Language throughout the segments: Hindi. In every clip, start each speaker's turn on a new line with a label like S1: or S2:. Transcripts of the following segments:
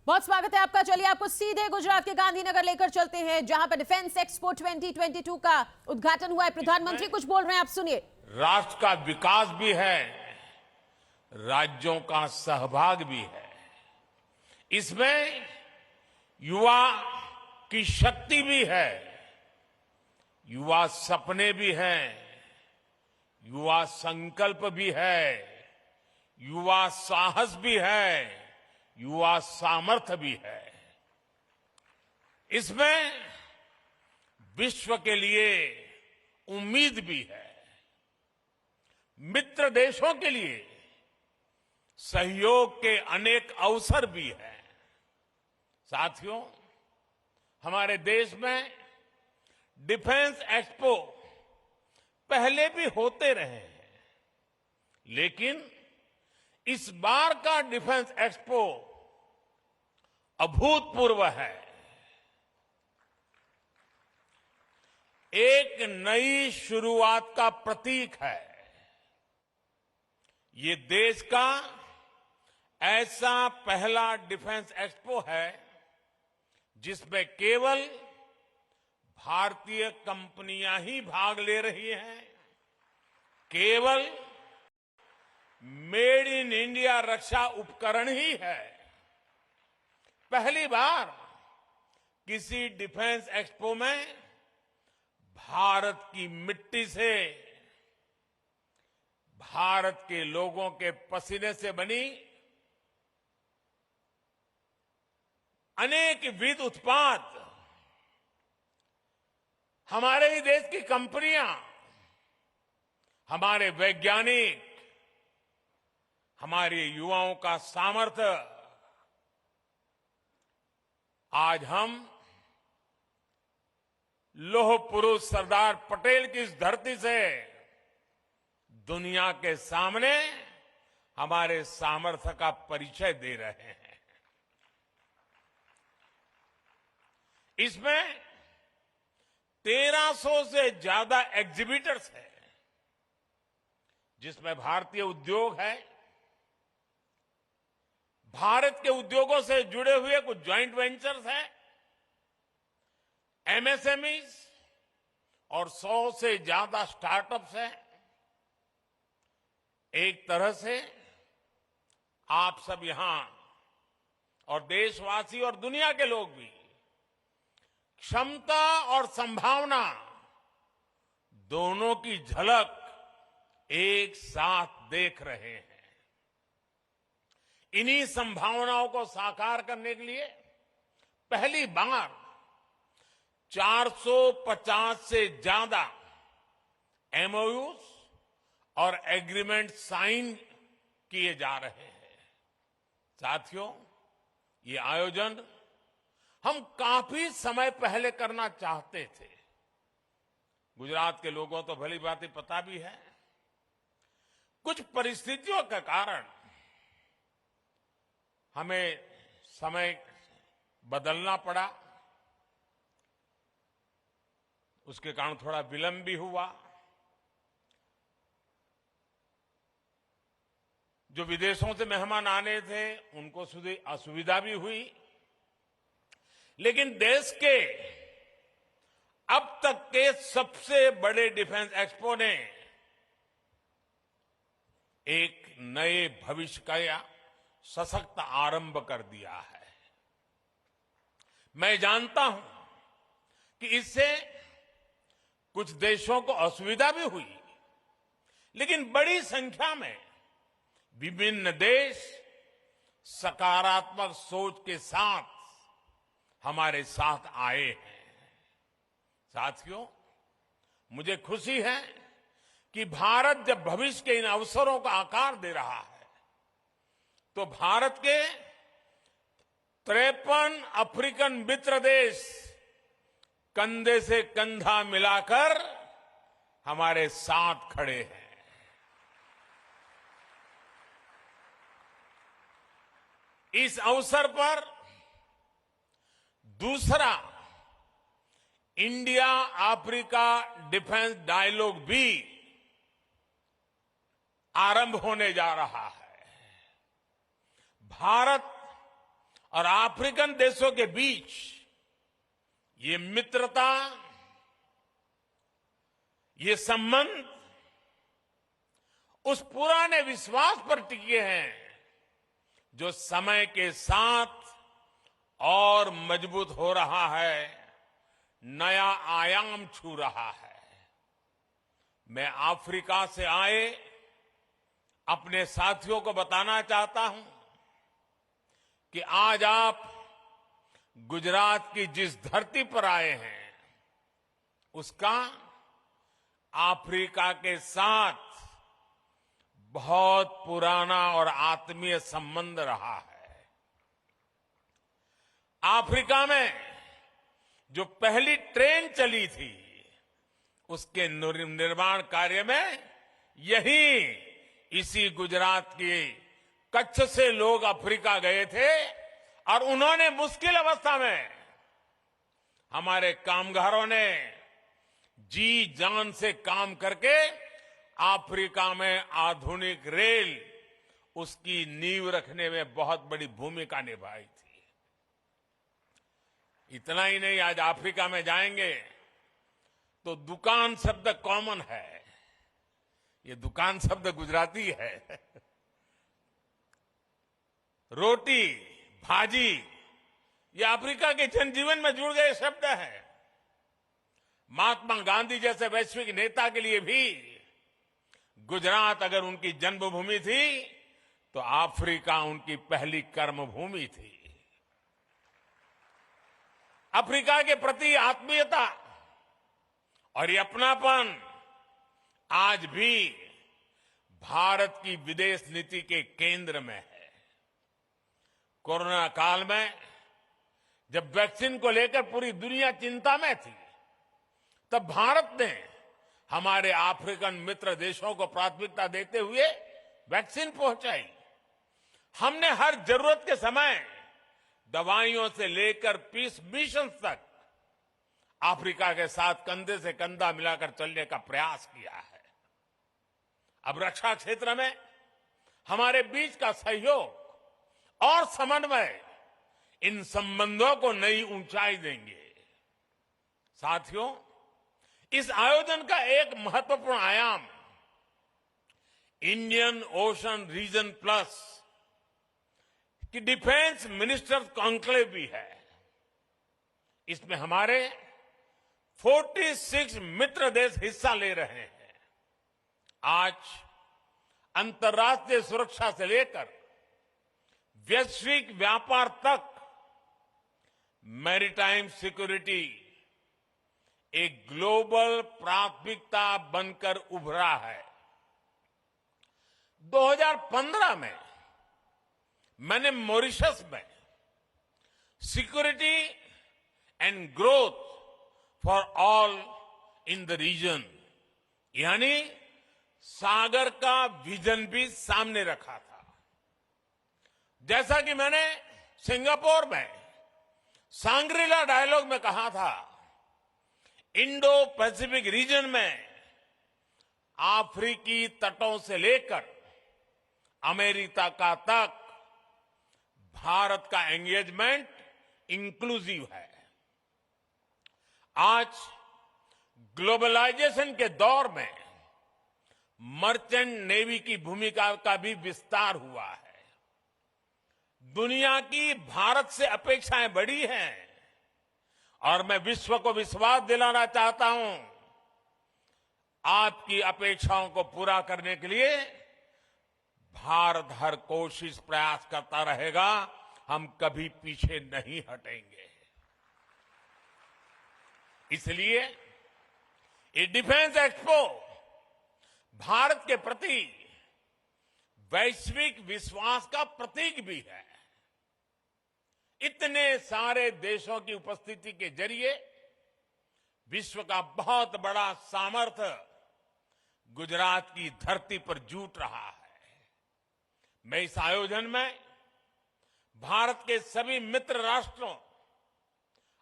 S1: बहुत स्वागत है आपका। चलिए आपको सीधे गुजरात के गांधीनगर लेकर चलते हैं, जहां पर डिफेंस एक्सपो 2022 का उद्घाटन हुआ है। प्रधानमंत्री कुछ बोल रहे हैं, आप सुनिए।
S2: राष्ट्र का विकास भी है, राज्यों का सहभाग भी है। इसमें युवा की शक्ति भी है, युवा सपने भी हैं, युवा संकल्प भी है, युवा साहस भी है, युवा सामर्थ्य भी है। इसमें विश्व के लिए उम्मीद भी है, मित्र देशों के लिए सहयोग के अनेक अवसर भी हैं। साथियों, हमारे देश में डिफेंस एक्सपो पहले भी होते रहे हैं, लेकिन इस बार का डिफेंस एक्सपो अभूतपूर्व है। एक नई शुरुआत का प्रतीक है। ये देश का ऐसा पहला डिफेंस एक्सपो है जिसमें केवल भारतीय कंपनियां ही भाग ले रही हैं। केवल मेड इन इंडिया रक्षा उपकरण ही है। पहली बार किसी डिफेंस एक्सपो में भारत की मिट्टी से, भारत के लोगों के पसीने से बनी अनेक विध उत्पाद, हमारे ही देश की कंपनियां, हमारे वैज्ञानिक, हमारे युवाओं का सामर्थ्य आज हम लौह पुरुष सरदार पटेल की इस धरती से दुनिया के सामने हमारे सामर्थ्य का परिचय दे रहे हैं। इसमें 1300 से ज्यादा एग्जीबिटर्स हैं, जिसमें भारतीय उद्योग है, भारत के उद्योगों से जुड़े हुए कुछ ज्वाइंट वेंचर्स हैं, एमएसएमईज और 100 से ज्यादा स्टार्टअप्स हैं। एक तरह से आप सब यहां और देशवासी और दुनिया के लोग भी क्षमता और संभावना दोनों की झलक एक साथ देख रहे हैं। इन्हीं संभावनाओं को साकार करने के लिए पहली बार 450 से ज्यादा एमओयूज और एग्रीमेंट साइन किए जा रहे हैं। साथियों, ये आयोजन हम काफी समय पहले करना चाहते थे। गुजरात के लोगों तो भली बात पता भी है, कुछ परिस्थितियों के कारण हमें समय बदलना पड़ा, उसके कारण थोड़ा विलंब भी हुआ। जो विदेशों से मेहमान आने थे उनको असुविधा भी हुई, लेकिन देश के अब तक के सबसे बड़े डिफेंस एक्सपो ने एक नए भविष्य का सशक्त आरंभ कर दिया है। मैं जानता हूं कि इससे कुछ देशों को असुविधा भी हुई, लेकिन बड़ी संख्या में विभिन्न देश सकारात्मक सोच के साथ हमारे साथ आए हैं। साथियों, मुझे खुशी है कि भारत जब भविष्य के इन अवसरों का आकार दे रहा है, तो भारत के 53 अफ्रीकन मित्र देश कंधे से कंधा मिलाकर हमारे साथ खड़े हैं। इस अवसर पर दूसरा इंडिया अफ्रीका डिफेंस डायलॉग भी आरंभ होने जा रहा है। भारत और अफ्रीकन देशों के बीच ये मित्रता, ये संबंध उस पुराने विश्वास पर टिके हैं जो समय के साथ और मजबूत हो रहा है, नया आयाम छू रहा है। मैं अफ्रीका से आए अपने साथियों को बताना चाहता हूं कि आज आप गुजरात की जिस धरती पर आए हैं, उसका अफ्रीका के साथ बहुत पुराना और आत्मीय संबंध रहा है। अफ्रीका में जो पहली ट्रेन चली थी, उसके निर्माण कार्य में इसी गुजरात के कच्छ से लोग अफ्रीका गए थे और उन्होंने मुश्किल अवस्था में हमारे कामगारों ने जी जान से काम करके अफ्रीका में आधुनिक रेल, उसकी नींव रखने में बहुत बड़ी भूमिका निभाई थी। इतना ही नहीं, आज अफ्रीका में जाएंगे तो दुकान शब्द कॉमन है। ये दुकान शब्द गुजराती है। रोटी, भाजी, ये अफ्रीका के जनजीवन में जुड़ गए शब्द हैं। महात्मा गांधी जैसे वैश्विक नेता के लिए भी गुजरात अगर उनकी जन्मभूमि थी तो अफ्रीका उनकी पहली कर्मभूमि थी। अफ्रीका के प्रति आत्मीयता और ये अपनापन आज भी भारत की विदेश नीति के केंद्र में है। कोरोना काल में जब वैक्सीन को लेकर पूरी दुनिया चिंता में थी, तब भारत ने हमारे अफ्रीकन मित्र देशों को प्राथमिकता देते हुए वैक्सीन पहुंचाई। हमने हर जरूरत के समय दवाइयों से लेकर पीस मिशन तक अफ्रीका के साथ कंधे से कंधा मिलाकर चलने का प्रयास किया है। अब रक्षा क्षेत्र में हमारे बीच का सहयोग और समन्वय इन संबंधों को नई ऊंचाई देंगे। साथियों, इस आयोजन का एक महत्वपूर्ण आयाम इंडियन ओशन रीजन प्लस की डिफेंस मिनिस्टर्स कॉन्क्लेव भी है। इसमें हमारे 46 मित्र देश हिस्सा ले रहे हैं। आज अंतर्राष्ट्रीय सुरक्षा से लेकर वैश्विक व्यापार तक मैरीटाइम सिक्योरिटी एक ग्लोबल प्राथमिकता बनकर उभरा है। 2015 में मैंने मॉरिशस में security and growth for all in the region, यानी सागर का विजन भी सामने रखा था। जैसा कि मैंने सिंगापुर में सांग्रीला डायलॉग में कहा था, इंडो पैसिफिक रीजन में अफ्रीकी तटों से लेकर अमेरिका का तक भारत का एंगेजमेंट इंक्लूसिव है। आज ग्लोबलाइजेशन के दौर में मर्चेंट नेवी की भूमिका का भी विस्तार हुआ है। दुनिया की भारत से अपेक्षाएं बढ़ी हैं और मैं विश्व को विश्वास दिलाना चाहता हूं, आपकी अपेक्षाओं को पूरा करने के लिए भारत हर कोशिश प्रयास करता रहेगा। हम कभी पीछे नहीं हटेंगे। इसलिए ये डिफेंस एक्सपो भारत के प्रति वैश्विक विश्वास का प्रतीक भी है। इतने सारे देशों की उपस्थिति के जरिए विश्व का बहुत बड़ा सामर्थ्य गुजरात की धरती पर जुट रहा है। मैं इस आयोजन में भारत के सभी मित्र राष्ट्रों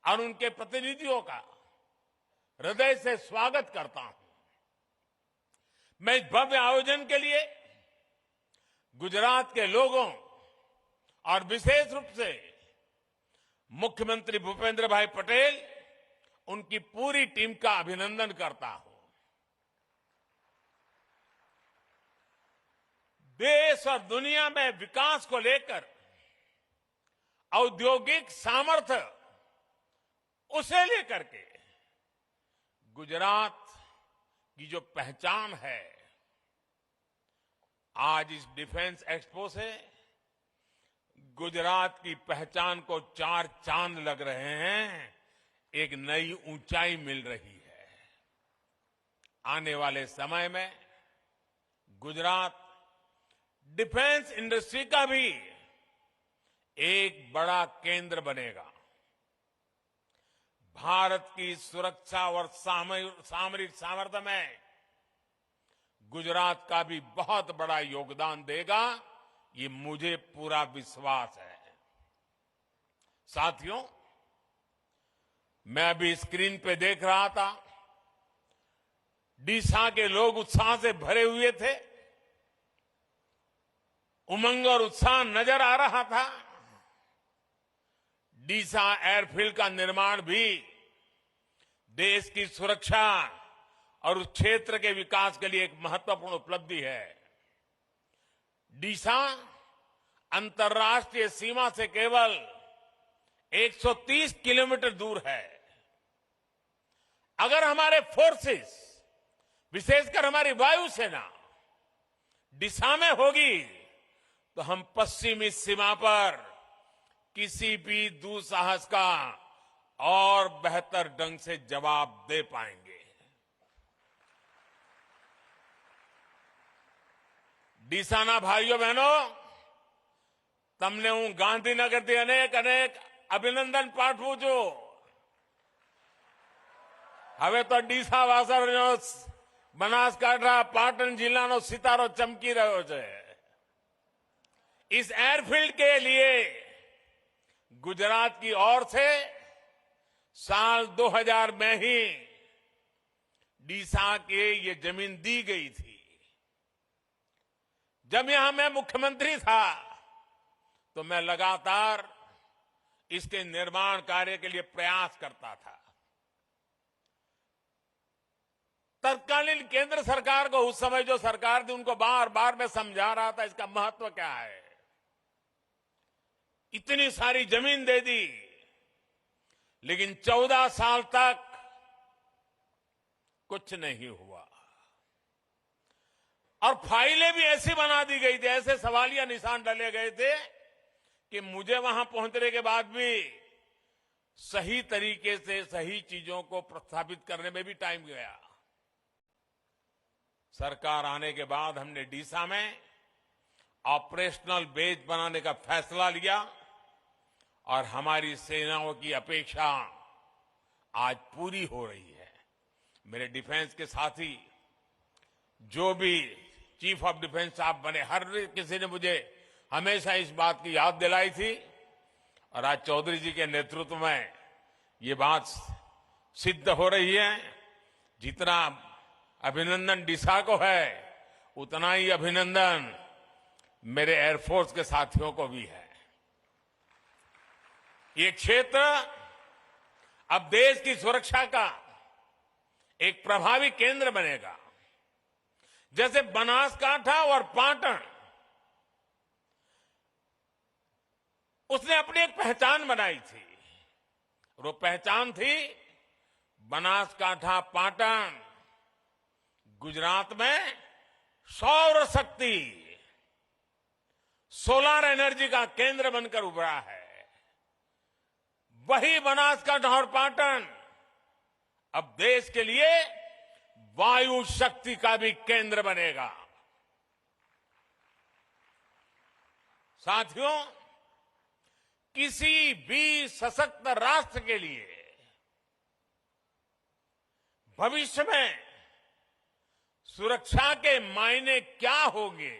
S2: और उनके प्रतिनिधियों का हृदय से स्वागत करता हूं। मैं इस भव्य आयोजन के लिए गुजरात के लोगों और विशेष रूप से मुख्यमंत्री भूपेंद्र भाई पटेल, उनकी पूरी टीम का अभिनंदन करता हूं। देश और दुनिया में विकास को लेकर औद्योगिक सामर्थ्य उसे लेकर के गुजरात की जो पहचान है, आज इस डिफेंस एक्सपो से गुजरात की पहचान को 4 चांद लग रहे हैं, एक नई ऊंचाई मिल रही है। आने वाले समय में गुजरात डिफेंस इंडस्ट्री का भी एक बड़ा केंद्र बनेगा। भारत की सुरक्षा और सामरिक सामर्थ्य में गुजरात का भी बहुत बड़ा योगदान देगा, ये मुझे पूरा विश्वास है। साथियों, मैं अभी स्क्रीन पे देख रहा था, डीसा के लोग उत्साह से भरे हुए थे, उमंग और उत्साह नजर आ रहा था। डीसा एयरफील्ड का निर्माण भी देश की सुरक्षा और उस क्षेत्र के विकास के लिए एक महत्वपूर्ण उपलब्धि है। डीसा अंतर्राष्ट्रीय सीमा से केवल 130 किलोमीटर दूर है। अगर हमारे फोर्सेस, विशेषकर हमारी वायुसेना डीसा में होगी, तो हम पश्चिमी सीमा पर किसी भी दुस्साहस का और बेहतर ढंग से जवाब दे पाएंगे। डीसाना भाइयों बहनों, તમને હું ગાંધીનગરથી અનેક અભિનંદન પાઠવું છું। હવે તો ડીસા વાસણનો બનાસકાંઠા પાટણ જિલ્લાનો સિતારો ચમકી રહ્યો છે। इस एयरफील्ड के लिए गुजरात की ओर से साल 2000 में ही डीसा के ये जमीन दी गई थी। जब यहां मैं मुख्यमंत्री था तो मैं लगातार इसके निर्माण कार्य के लिए प्रयास करता था। तत्कालीन केंद्र सरकार को, उस समय जो सरकार थी, उनको बार बार मैं समझा रहा था इसका महत्व क्या है। इतनी सारी जमीन दे दी, लेकिन 14 साल तक कुछ नहीं हुआ और फाइलें भी ऐसी बना दी गई थी, ऐसे सवालिया निशान डाले गए थे कि मुझे वहां पहुंचने के बाद भी सही तरीके से सही चीजों को प्रस्थापित करने में भी टाइम गया। सरकार आने के बाद हमने डीसा में ऑपरेशनल बेस बनाने का फैसला लिया और हमारी सेनाओं की अपेक्षा आज पूरी हो रही है। मेरे डिफेंस के साथी, जो भी चीफ ऑफ डिफेंस साहब बने, हर किसी ने मुझे हमेशा इस बात की याद दिलाई थी और आज चौधरी जी के नेतृत्व में ये बात सिद्ध हो रही है। जितना अभिनंदन डीसा को है, उतना ही अभिनंदन मेरे एयरफोर्स के साथियों को भी है। ये क्षेत्र अब देश की सुरक्षा का एक प्रभावी केंद्र बनेगा। जैसे बनासकांठा और पाटन, उसने अपनी एक पहचान बनाई थी। वो पहचान थी बनासकांठा पाटन गुजरात में सौर शक्ति, सोलर एनर्जी का केंद्र बनकर उभरा है। वही बनासकांठा और पाटन अब देश के लिए वायु शक्ति का भी केंद्र बनेगा। साथियों, किसी भी सशक्त राष्ट्र के लिए भविष्य में सुरक्षा के मायने क्या होंगे,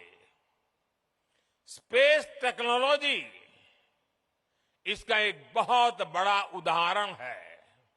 S2: स्पेस टेक्नोलॉजी इसका एक बहुत बड़ा उदाहरण है।